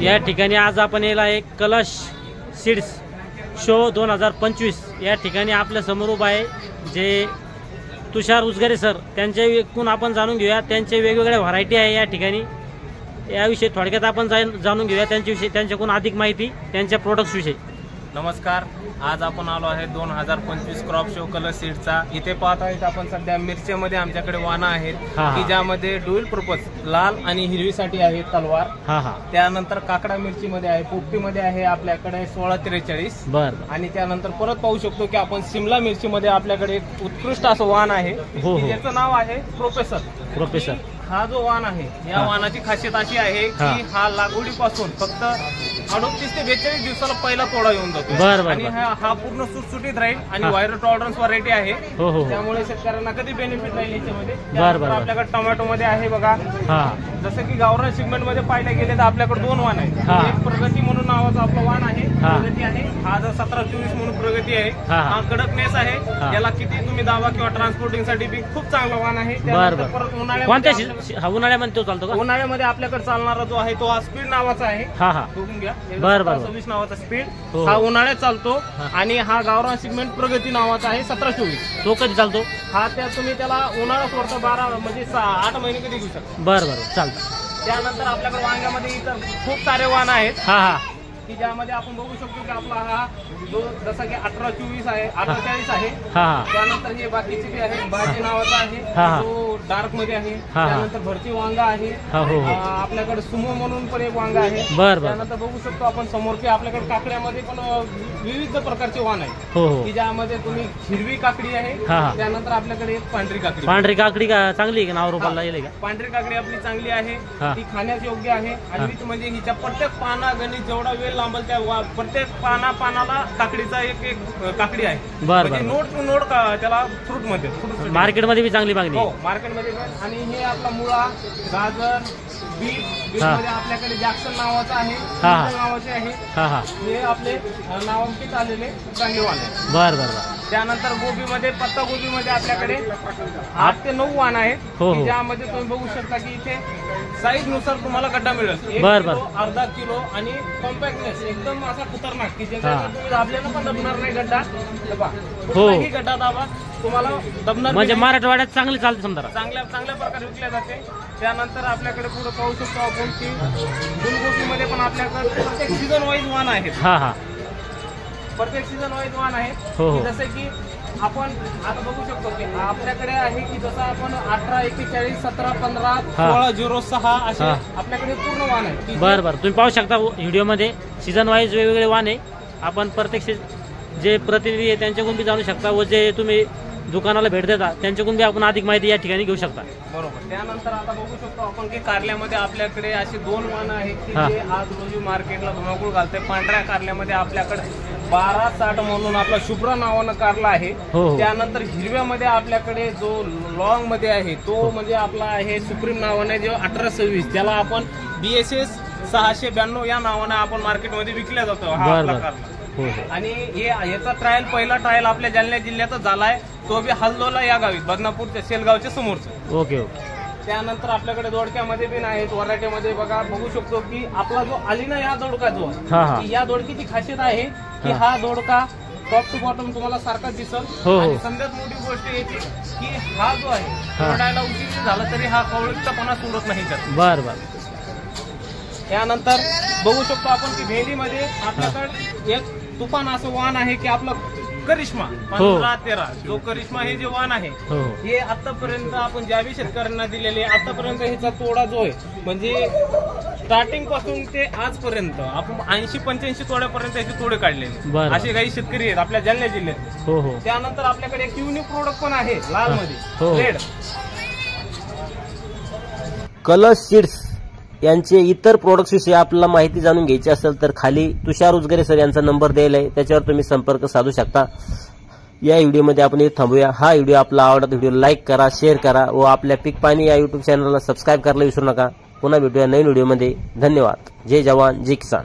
या ठिकाणी आज आपण याला एक कलश सीड्स शो 2025 या ठिकाणी आपल्या समोर उभा आहे जे तुषार उसगरे सर त्यांच्या एकूण आपण जाणून घेऊया। त्यांचे वेगवेगळ्या व्हरायटी आहे या ठिकाणी, याविषयी थोडक्यात आपण जाणून घेऊया त्यांच्याविषयी, त्यांच्याकडून अधिक माहिती त्यांच्या प्रोडक्ट्स विषयी। नमस्कार, आज आपण आलो आहे 2025 क्रॉप शो कलर सीडचा। इथे पाहत आहेत आपण सध्या मिरचीमध्ये आमच्याकडे वाना आहेत की ज्यामध्ये ड्युअल पर्पज लाल आणि हिरवीसाठी आहे तलवार। त्यानंतर काकडा मिरचीमध्ये आहे, पोपटीमध्ये आहे आपल्याकडे 1643 आणि त्यानंतर परत पाहू शकतो की आपण शिमला मिरचीमध्ये आपल्याकडे एक उत्कृष्ट असं वाण आहे ज्याचं नाव आहे प्रोफेसर। हा जो वाण आहे या वाणाची खासियत अशी आहे की हा लागवडीपासून फक्त 38 ते 42 दिवसाला पहिला तोडा येऊन जातो आणि हा पूर्ण सुटसुटीत राहील आणि व्हायरल टॉलरन्स व्हरायटी आहे, त्यामुळे शेतकऱ्यांना कधी बेनिफिट राहील याच्यामध्ये। आपल्याकडे टोमॅटो मध्ये आहे बघा, जसं की गावरान सेगमेंट मध्ये पाहिले गेले तर आपल्याकडे दोन वाण आहेत। एक प्रगती म्हणून नावाचा आपला वाण आहे, प्रगती आहे, हा जर 1724 म्हणून प्रगती आहे, हा कडकनेस आहे, याला किती तुम्ही दावा किंवा ट्रान्सपोर्टिंग साठी बी खूप चांगला वाण आहे। परत उन्हाळ्यामध्ये चालतो का? उन्हाळ्यामध्ये आपल्याकडे चालणारा जो आहे तो हा स्पीड नावाचा आहे, बघून घ्या, 26 नावाचा स्पीड, हा उन्हाळ्यात चालतो आणि हा गावरान सेगमेंट प्रगती नावाचा आहे 1724। तो कधी चालतो? हा त्या तुम्ही त्याला उन्हाळा सोडता 12 म्हणजे 8 महिने कधी घेऊ शकता। बरं चालतं। त्यानंतर आपल्याकडे वांग्यामध्ये इतर खूप सारे वाण आहेत की ज्यामध्ये आपण बघू शकतो की आपला हा जो जसा की 1824 आहे, 1840 आहे, त्यानंतर हे बाकीचे बी आहे, भाजी नावाचा आहे जो डार्क मध्ये आहे, त्यानंतर भरती वांगा आहे, आपल्याकडे सुमो म्हणून पण एक वांगा आहे, त्यानंतर बघू शकतो आपण समोर की आपल्याकडे काकड्यामध्ये पण विविध प्रकारचे वाण आहे की ज्यामध्ये तुम्ही हिरवी काकडी आहे, त्यानंतर आपल्याकडे एक पांढरी काकडी चांगली आहे का? नाव रोपाला येईल का? पांढरी काकडी आपली चांगली आहे, ती खाण्यास योग्य आहे आणि म्हणजे हिच्या प्रत्येक पाना गणित जेवढा वेळ लांबल त्या प्रत्येक पानाला काकडीचा एक काकडी आहे, म्हणजे नोड टू नोड त्याला फ्रूट मध्ये मार्केटमध्ये बी चांगली मागणी हो मार्केटमध्ये। आणि हे आपला मुळा, गाजर, बीट मध्ये आपल्याकडे जॅक्सन नावाचा आहे, नावाचे आहे, हे आपले नामांकित आलेले चांगले वाण आहे। त्यानंतर गोबीमध्ये, पत्ता गोबीमध्ये आपल्याकडे 8 ते 9 वाण आहेत ज्यामध्ये तुम्ही बघू शकता की इथे साईज नुसार तुम्हाला गड्डा मिळेल, 1 किलो, अर्धा किलो आणि कॉम्पॅक्टनेस एकदम असा खतरनाक की तुम्ही दाबल्यानं पण दबणार नाही गड्डा, कुठलाही गड्डा दाबा तुम्हाला दबणार म्हणजे मराठवाड्यात चांगली चालते, समजा चांगल्या प्रकारे विकल्या जाते। त्यानंतर आपल्याकडे पुढे पाहू शकतो आपण की फुलगोबीमध्ये पण आपल्याकडे प्रत्येक सीझन वाईज वाण आहेत, प्रत्येक सीझन वाईज वाण आहे, जसे की आपण आता बघू शकतो की आपल्याकडे आहे की जसं आपण 18, 41, 17, 15, 16, 06 असे आपल्याकडे पूर्ण वाण आहे। बरं तुम्ही पाहू शकता व्हिडिओमध्ये सीझन वाईज वेगवेगळे वाण आहे। आपण प्रत्येक जे प्रतिनिधी आहे त्यांच्याकडून बी जाणू शकता व जे तुम्ही दुकानाला भेट देता त्यांच्याकडून बी आपण अधिक माहिती या ठिकाणी घेऊ शकता। बरोबर। त्यानंतर आता बघू शकतो आपण की कारल्यामध्ये आपल्याकडे असे 2 वाण आहेत की जे आज रोजी मार्केटला धुमाकूळ घालते। पांढऱ्या कारल्यामध्ये आपल्याकडे 1260 म्हणून आपला शुभ्र नावानं कारला आहे, त्यानंतर हिरव्यामध्ये आपल्याकडे जो लॉंग मध्ये आहे तो म्हणजे आपला आहे सुप्रीम नावाने जो 1826, ज्याला आपण BSS 692 या नावाने आपण मार्केटमध्ये विकल्या जातो हा आपला कारला। आणि याचा पहिला ट्रायल आपल्या जालना जिल्ह्यात झालाय, तो बी हल्दोला या गावी, बदनापूरच्या शेलगावच्या समोरचं। त्यानंतर आपल्याकडे दोडक्यामध्ये बी आहेत, वराठ्यामध्ये बघा बघू शकतो की आपला जो आलिना या दोडका जो या दोडकीची खासियत आहे की हा दोडका टॉप टू बॉटम तुम्हाला सारखाच दिसल आणि सगळ्यात मोठी गोष्ट याची की हा जो आहे तोडायला उशीर झाला तरी हा कवळीतपणा सोडत नाही त्यात। त्यानंतर बघू शकतो आपण की भेंडीमध्ये आपल्याकडे एक तुफान असं वाण आहे की आपलं करिश्मा 15-13 जो करिश्मा हे जे वाण आहे हे आतापर्यंत आपण ज्यावी शेतकऱ्यांना दिलेले, आतापर्यंत ह्याचा तोडा जो आहे म्हणजे स्टार्टिंग पासून ते आजपर्यंत आपण 80-85 तोड्यापर्यंत याचे तोडे काढलेले असे काही शेतकरी आहेत आपल्या जालना जिल्ह्यात। त्यानंतर आपल्याकडे एक युनिक प्रोडक्ट पण आहे लाल मध्ये रेड कलश सीड्स यांचे इतर प्रोडक्ट्स विषयी आपल्याला माहिती जाणून घ्यायची असेल तर खाली तुषार उसगरे सर यांचा नंबर दिला आहे, त्याच्यावर तुम्ही संपर्क साधू शकता। या व्हिडिओमध्ये आपण इथे थांबूया। हा व्हिडिओ आपला आवडला तर व्हिडिओ लाईक करा, शेअर करा व आपल्या पीक पाणी या युट्यूब चॅनलला सबस्क्राईब करायला विसरू नका। पुन्हा भेटूया नवीन व्हिडिओमध्ये। धन्यवाद। जय जवान जय किसान।